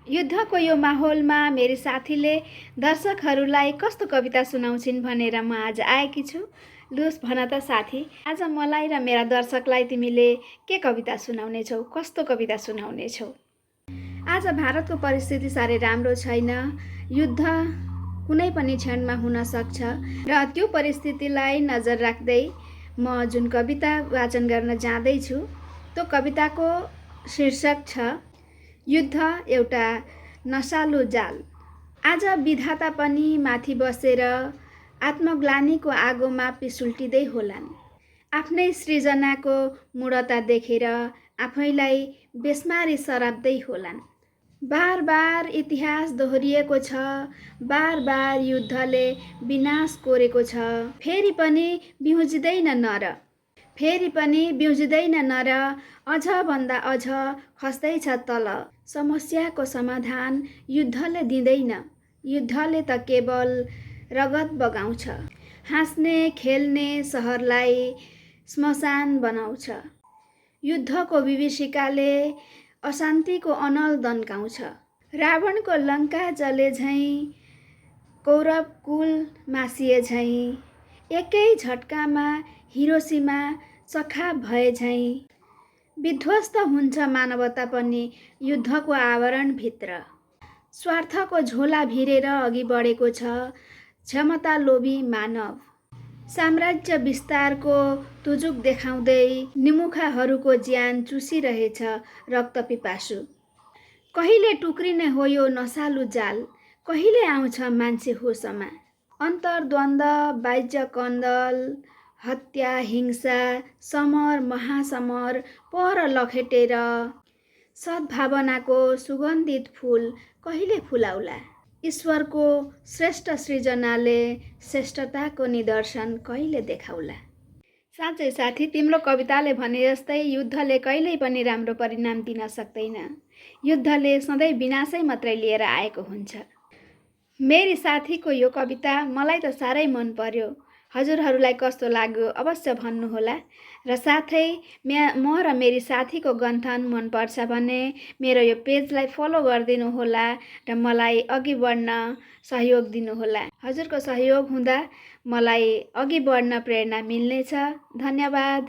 युद्धको यो माहौलमा मेरी साथीले दर्शकहरूलाई कस्तो कविता सुनाउँछिन् भनेर म आज आएकी छु। लुस भन त साथी, आज मलाई र मेरा दर्शकलाई तिमीले के कविता सुनाउने छौ, कस्तो कविता सुनाउने छौ? आज भारतको परिस्थिति साह्रै राम्रो छैन। युद्ध कुनै पनि क्षणमा हुन सक्छ र त्यो परिस्थितिलाई नजर राख्दै म जुन कविता वाचन गर्न जाँदैछु त्यो कविताको शीर्षक छ युद्ध एउटा नशालु जाल। आज विधाता पनि माथि बसेर आत्मग्लानीको आगोमा पिसुल्टिँदै होलान्। आफ्नै सृजनाको मूढता देखेर आफैलाई बेस्मारी सराप्दै होलान्। बार बार इतिहास दोहोरिएको छ, बार बार युद्धले विनाश कोरेको छ। फेरि पनि बिउजिँदैन नर, फेरि पनि बिउजिँदैन नर, अझ भन्दा अझ खस्दैछ तल। समस्याको समाधान युद्धले दिँदैन, युद्धले त केवल रगत बगाउँछ। हाँस्ने खेल्ने सहरलाई श्मशान बनाउँछ। युद्धको विभीषिकाले अशान्तिको अनल दन्काउँछ। रावणको लङ्का जले झैँ, कौरव कुल मासिए झैँ, एकै झट्कामा हिरोसिमा चखाप भए झैँ। विध्वस्त हुन्छ मानवता पनि युद्धको आवरणभित्र। स्वार्थको झोला भिरेर अघि बढेको छ क्षमता लोभी मानव। साम्राज्य विस्तारको तुजुक देखाउँदै निमुखाहरूको ज्यान चुसिरहेछ रक्त पिपासु। कहिले टुक्रिने हो यो नशालु जाल, कहिले आउँछ मान्छे होसमा। अन्तर्द्वन्द्व, बाह्य कन्दल, हत्या, हिंसा, समर महासमर पर लखेटेर सद्भावनाको सुगन्धित फूल कहिले फुलाउला। ईश्वरको श्रेष्ठ सृजनाले श्रेष्ठताको निदर्शन कहिले देखाउला। साँच्चै साथी, तिम्रो कविताले भने जस्तै युद्धले कहिल्यै पनि राम्रो परिणाम दिन सक्दैन। युद्धले सधैँ विनाशै मात्रै लिएर आएको हुन्छ। मेरी साथीको यो कविता मलाई त साह्रै मन पर्यो। हजुरहरूलाई कस्तो लाग्यो अवश्य भन्नुहोला। र साथै म र मेरी साथीको गन्थन मनपर्छ भने मेरो यो पेजलाई फलो गरिदिनु होला र मलाई अघि बढ्न सहयोग दिनुहोला। हजुरको सहयोग हुँदा मलाई अघि बढ्न प्रेरणा मिल्नेछ। धन्यवाद।